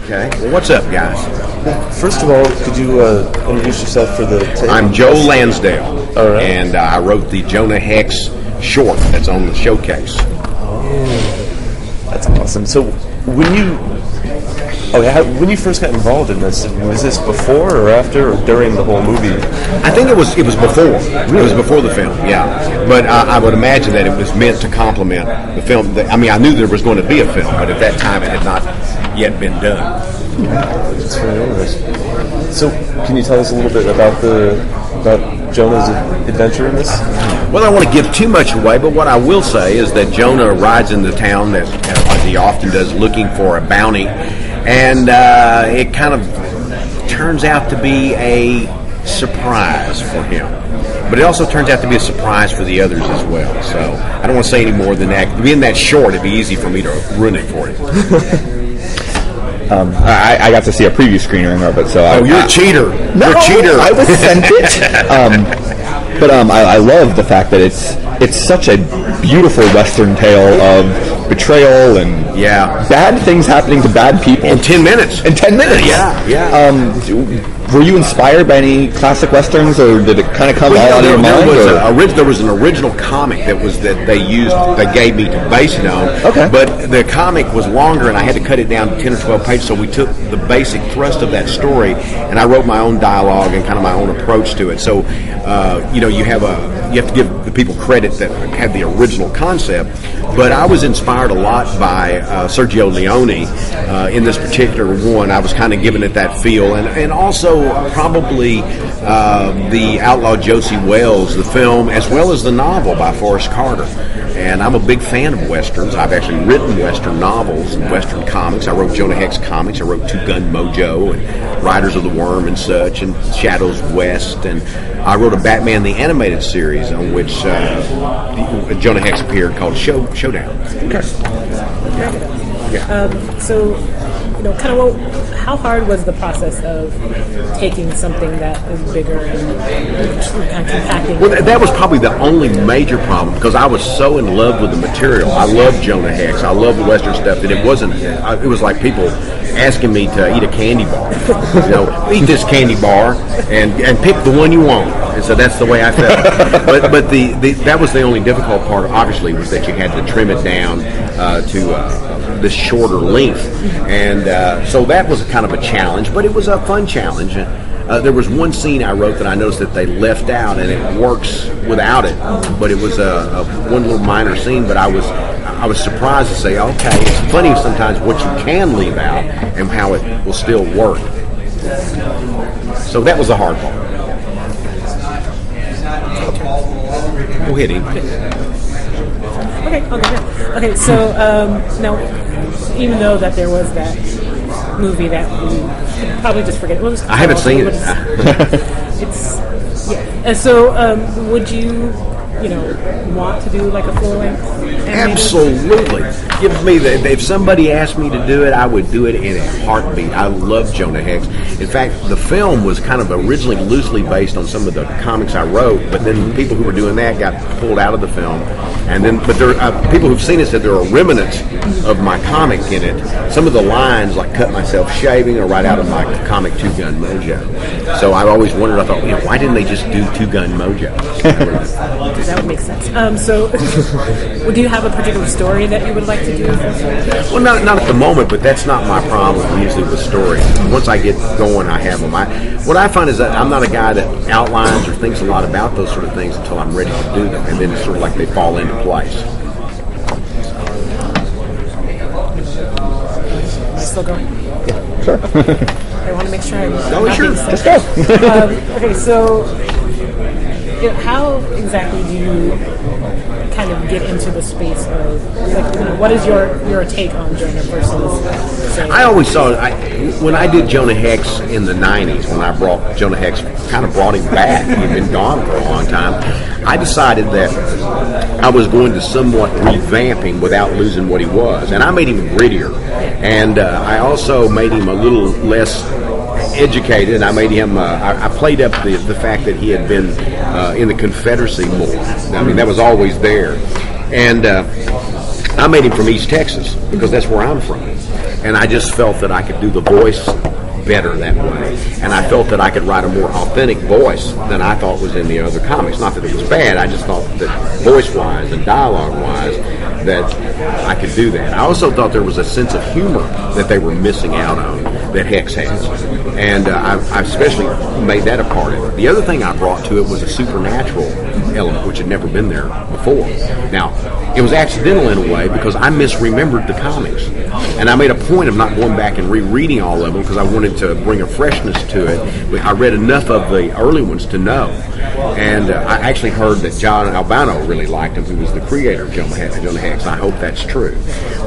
Okay. Well, what's up, guys? First of all, could you introduce yourself for the tape? I'm Joe Lansdale, all right. And I wrote the JONAH HEX short that's on the showcase. Oh, that's awesome. So when you first got involved in this, was this before or after or during the whole movie? I think it was before. Really? It was before the film, yeah. But I would imagine that it was meant to complement the film. I mean, I knew there was going to be a film, but at that time it had not yet been done. That's very interesting. So, can you tell us a little bit about Jonah's adventure in this? Well, I don't want to give too much away, but what I will say is that Jonah rides into town, that as he often does, looking for a bounty, and it kind of turns out to be a surprise for him. But it also turns out to be a surprise for the others as well. So I don't want to say any more than that. Being that short, it'd be easy for me to ruin it for you. I got to see a preview screening of it, so you're a cheater. No, you're a cheater. I was sent it. But I love the fact that it's such a beautiful Western tale of betrayal and bad things happening to bad people in 10 minutes. In 10 minutes, yeah. Were you inspired by any classic westerns, or did it kind of come all out of your mind? There was an original comic that they gave me to base it on. Okay. But the comic was longer, and I had to cut it down to 10 or 12 pages. So we took the basic thrust of that story, and I wrote my own dialogue and kind of my own approach to it. So you have to give the people credit that had the original concept. But I was inspired a lot by Sergio Leone in this particular one. I was kind of giving it that feel, and also probably the Outlaw Josie Wells, the film, as well as the novel by Forrest Carter. And I'm a big fan of Westerns. I've actually written Western novels and Western comics. I wrote JONAH HEX comics. I wrote Two Gun Mojo and Riders of the Worm and such, and Shadows West. And I wrote a Batman the Animated series on which JONAH HEX appeared, called Showdown. Okay. So, kind of how hard was the process of taking something that is bigger and kind of compacting? Well, that was probably the only major problem, because I was so in love with the material. I love JONAH HEX. I love the Western stuff that it was like people asking me to eat a candy bar. Eat this candy bar and pick the one you want. And so that's the way I felt. But that was the only difficult part, obviously, was that you had to trim it down to this shorter length. And so that was kind of a challenge, but it was a fun challenge. There was one scene I wrote that I noticed that they left out, and it works without it. But it was one little minor scene, but I was surprised to say, okay, it's funny sometimes what you can leave out and how it will still work. So that was the hard part. Go ahead, Amy. Okay. So now, even though that there was that movie that we probably just forget. I haven't seen it. And so, would you want to do like a full length? Absolutely. Give me if somebody asked me to do it, I would do it in a heartbeat. I love JONAH HEX. In fact, the film was kind of originally loosely based on some of the comics I wrote, but then people who were doing that got pulled out of the film. But there are people who've seen it said there are remnants of my comic in it. Some of the lines, like "cut myself shaving," are right out of my comic Two Gun Mojo. So I've always wondered. I thought, why didn't they just do Two Gun Mojo? That would make sense. So, do you have a particular story that you would like to do? Well, not at the moment, but that's not my problem usually with stories. Once I get going, I have them. What I find is that I'm not a guy that outlines or thinks a lot about those sort of things until I'm ready to do them, and then it's sort of like they fall into place. Still going? Yeah, sure. I want to make sure Just go. Okay, so how exactly do you kind of get into the space of, what is your take on Jonah versus, say, I always saw when I did JONAH HEX in the 90s, when I brought JONAH HEX, kind of brought him back. He'd been gone for a long time. I decided that I was going to somewhat revamp him without losing what he was. And I made him grittier. And I also made him a little less educated. I made him, I played up the fact that he had been in the Confederacy more. I mean, that was always there. And I made him from East Texas because that's where I'm from. And I just felt that I could do the voice better that way. And I felt that I could write a more authentic voice than I thought was in the other comics. Not that it was bad, I just thought that voice-wise and dialogue-wise that I could do that. I also thought there was a sense of humor that they were missing out on that Hex has. And I especially made that a part of it. The other thing I brought to it was a supernatural element, which had never been there before. Now, it was accidental in a way because I misremembered the comics. And I made a point of not going back and rereading all of them because I wanted to bring a freshness to it. But I read enough of the early ones to know. And I actually heard that John Albano really liked him, who was the creator of Jonah Hex. I hope that's true.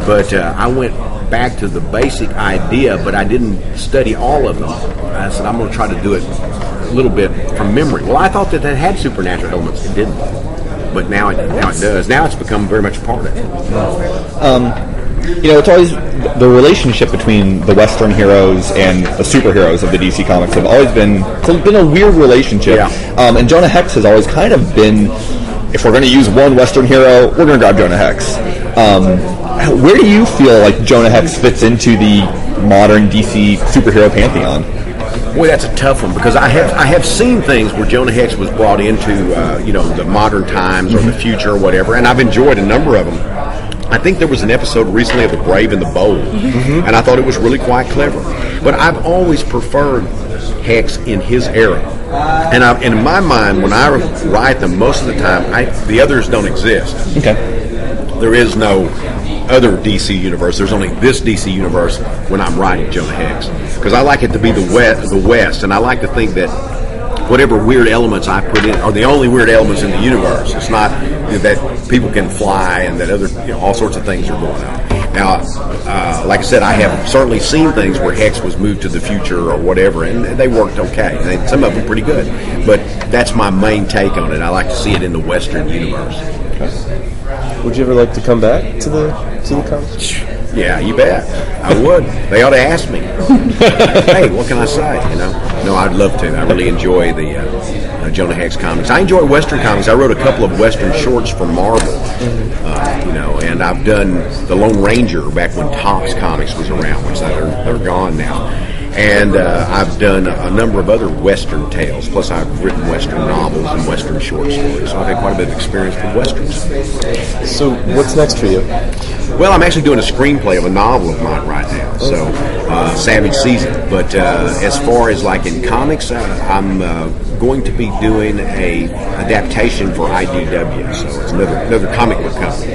But I went back to the basic idea, but I didn't study all of them. I said, I'm going to try to do it a little bit from memory. Well, I thought that had supernatural elements. It didn't. But now it does. Now it's become very much a part of it. It's always the relationship between the Western heroes and the superheroes of the DC Comics have always been a weird relationship. Yeah. And Jonah Hex has always kind of been, if we're going to use one Western hero, we're going to grab Jonah Hex. Where do you feel like Jonah Hex fits into the modern DC superhero pantheon? Boy, that's a tough one because I have seen things where Jonah Hex was brought into the modern times or the future or whatever, and I've enjoyed a number of them. I think there was an episode recently of The Brave and the Bold, and I thought it was really quite clever. But I've always preferred Hex in his era. And in my mind, when I write them, most of the time, the others don't exist. Okay. There is no other DC universe. There's only this DC universe when I'm writing Jonah Hex. Because I like it to be the West, and I like to think that whatever weird elements I put in are the only weird elements in the universe. It's not that people can fly and that other all sorts of things are going on. Now, like I said, I have certainly seen things where Hex was moved to the future or whatever, and they worked okay. Some of them pretty good, but that's my main take on it. I like to see it in the Western universe. Okay. Would you ever like to come back to the comics? Yeah, you bet. I would. They ought to ask me. Hey, what can I say? No, I'd love to. I really enjoy the Jonah Hex comics. I enjoy Western comics. I wrote a couple of Western shorts for Marvel, and I've done The Lone Ranger back when Topps Comics was around, which they're gone now. And I've done a number of other Western tales, plus I've written Western novels and Western short stories, so I've had quite a bit of experience with Westerns. So what's next for you? Well, I'm actually doing a screenplay of a novel of mine right now, so Savage Season. But as far as like in comics, I'm going to be doing a adaptation for IDW, so it's another comic book company.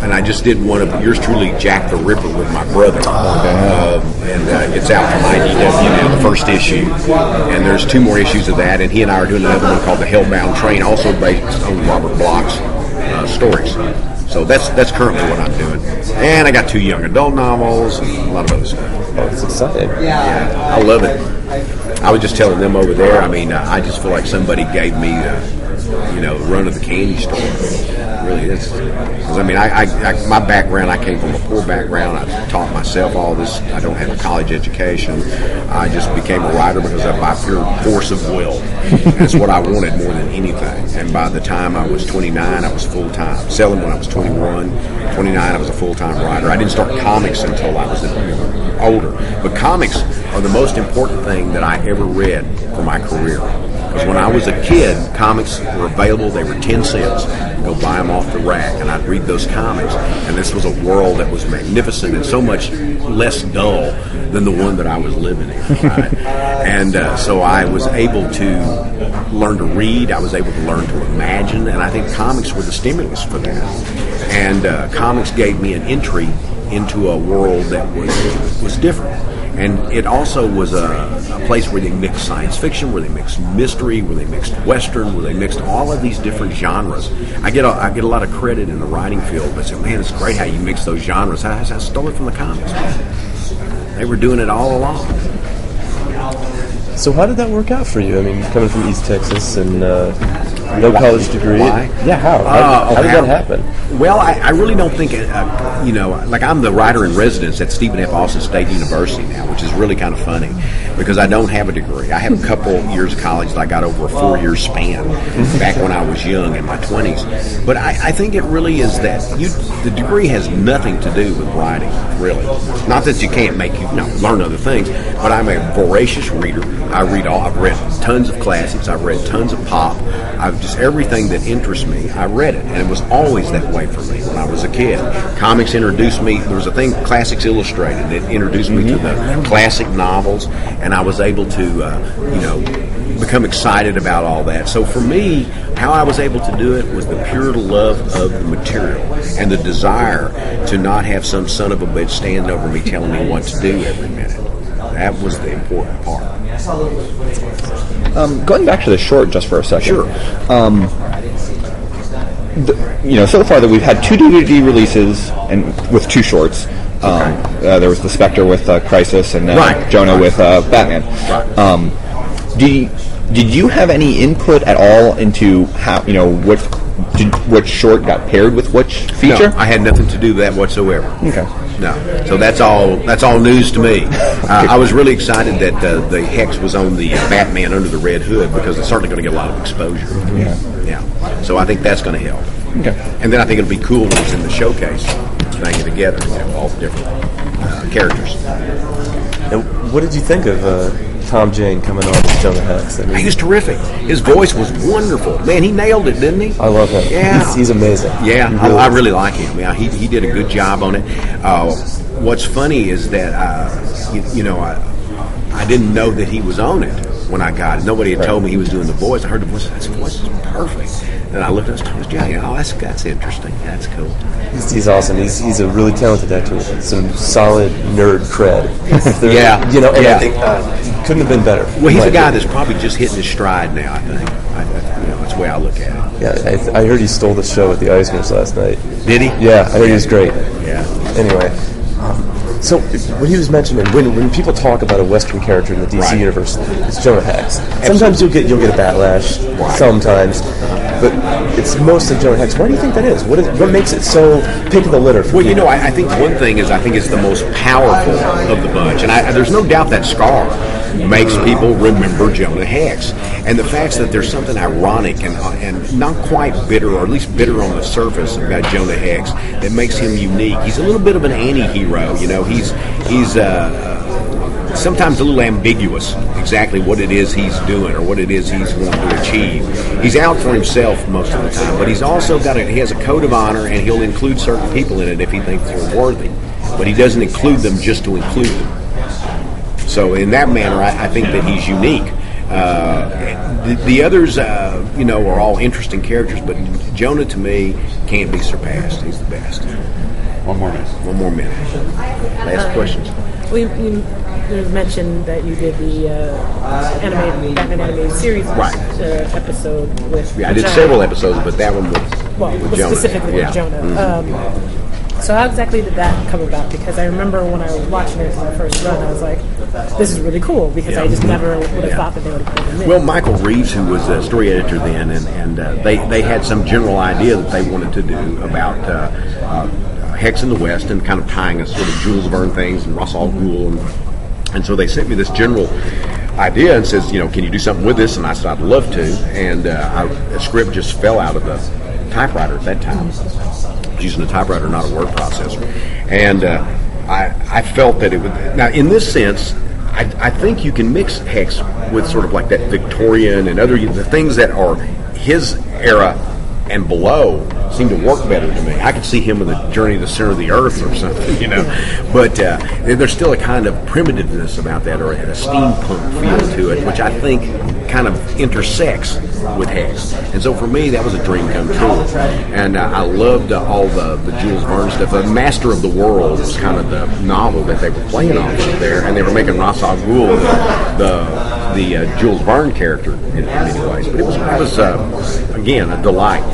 And I just did one of yours truly, Jack the Ripper, with my brother. And it's out from IDW now, the first issue. And there's 2 more issues of that. And he and I are doing another one called The Hellbound Train, also based on Robert Bloch's stories. So that's currently what I'm doing. And I got 2 young adult novels and a lot of other stuff. Oh, that's exciting. Yeah, I love it. I was just telling them over there, I just feel like somebody gave me the run of the candy store. It really is. Because my background, I came from a poor background. I taught myself all this. I don't have a college education. I just became a writer because of my pure force of will. That's what I wanted more than anything. And by the time I was 29, I was full-time. Selling when I was 21. 29, I was a full-time writer. I didn't start comics until I was older. But comics are the most important thing that I ever read for my career. Because when I was a kid, comics were available. They were 10 cents. I'd go buy them off the rack, and I'd read those comics. And this was a world that was magnificent and so much less dull than the one that I was living in. Right? And so I was able to learn to read. I was able to learn to imagine. And I think comics were the stimulus for that. And comics gave me an entry into a world that was different. And it also was a place where they mixed science fiction, where they mixed mystery, where they mixed Western, where they mixed all of these different genres. I get a lot of credit in the writing field. But I say, man, it's great how you mix those genres. I stole it from the comics. They were doing it all along. So how did that work out for you? Coming from East Texas and No college degree. Why? Yeah, how did that happen? Well, I really don't think, like I'm the writer in residence at Stephen F. Austin State University now, which is really kind of funny because I don't have a degree. I have a couple years of college that I got over a 4-year span back when I was young in my 20s. But I think it really is that the degree has nothing to do with writing, really. Not that you can't make you learn other things, but I'm a voracious reader. I've read tons of classics. I've read tons of pop. I've just everything that interests me, I read it, and it was always that way for me when I was a kid. Comics introduced me. There was a thing, Classics Illustrated, that introduced me to the classic novels, and I was able to, become excited about all that. So for me, how I was able to do it was the pure love of the material and the desire to not have some son of a bitch standing over me telling me what to do every minute. That was the important part. Going back to the short just for a second. Sure. So far that we've had 2 DVD releases and with 2 shorts. There was the Spectre with Crisis and Jonah with Batman. Right. Did you have any input at all into how which short got paired with which feature? No, I had nothing to do with that whatsoever. Okay. No, so that's all news to me. I was really excited that the Hex was on the Batman Under the Red Hood because it's certainly going to get a lot of exposure. Yeah. So I think that's going to help. Okay. And then I think it'll be cool when it's in the showcase, bringing it together, all the different characters. And what did you think of Tom Jane coming on as Jonah Hex? I mean, He was terrific. His voice was wonderful. Man, he nailed it, didn't he? I love him. Yeah. He's amazing. Yeah, I really like him. Yeah, he did a good job on it. What's funny is that, I didn't know that he was on it when I got it. Nobody had told me he was doing the voice. I heard the voice. His voice is perfect. And I looked at his Jane. Oh, that's interesting. That's cool. He's awesome. He's a really talented actor with some solid nerd cred. Yeah. I think couldn't have been better. Well, he's a guy that's probably just hitting his stride now, I think. That's the way I look at it. Yeah, I heard he stole the show at the Eisners last night. Did he? Yeah, I heard he was great. Yeah. Anyway, so what he was mentioning, when people talk about a Western character in the DC universe, it's Jonah Hex. Sometimes you'll get a backlash. Sometimes. But it's mostly Jonah Hex. Why do you think that is? What makes it so pick of the litter for people? I think one thing is it's the most powerful of the bunch. And there's no doubt that scar makes people remember Jonah Hex. And the fact that there's something ironic and not quite bitter, or at least bitter on the surface about Jonah Hex that makes him unique. He's a little bit of an anti-hero. He's sometimes a little ambiguous exactly what it is he's doing or what it is he's wanting to achieve. He's out for himself most of the time, but he's also he has a code of honor, and he'll include certain people in it if he thinks they're worthy. But he doesn't include them just to include them. So in that manner, I think that he's unique. The others, are all interesting characters, but Jonah, to me, can't be surpassed. He's the best. One more minute. Last questions. Well, you mentioned that you did the Batman animated series episode with I did Jonah. several episodes, but that one with Jonah. Specifically with Jonah. Mm-hmm. So how exactly did that come about? Because I remember when I was watching it for the first run, I was like, this is really cool, because I just never would have thought that they would have put him in. Well, Michael Reeves, who was a story editor then, and they had some general idea that they wanted to do about Hex in the West and kind of tying a sort of Jules Verne things and Ra's al Ghul, and so they sent me this general idea and says, can you do something with this? And I said, I'd love to. And a script just fell out of the typewriter at that time. I was using a typewriter, not a word processor. And I felt that it would... Now, in this sense, I think you can mix Hex with sort of like that Victorian and the things that are his era and below seem to work better to me. I could see him in the Journey to the Center of the Earth or something, But there's still a kind of primitiveness about that, or a steampunk feel to it, which I think kind of intersects with Hex. And so for me, that was a dream come true. And I loved all the Jules Verne stuff. Master of the World was kind of the novel that they were playing off of there, and they were making Ra's al Ghul the Jules Verne character in many ways. But it was again, a delight.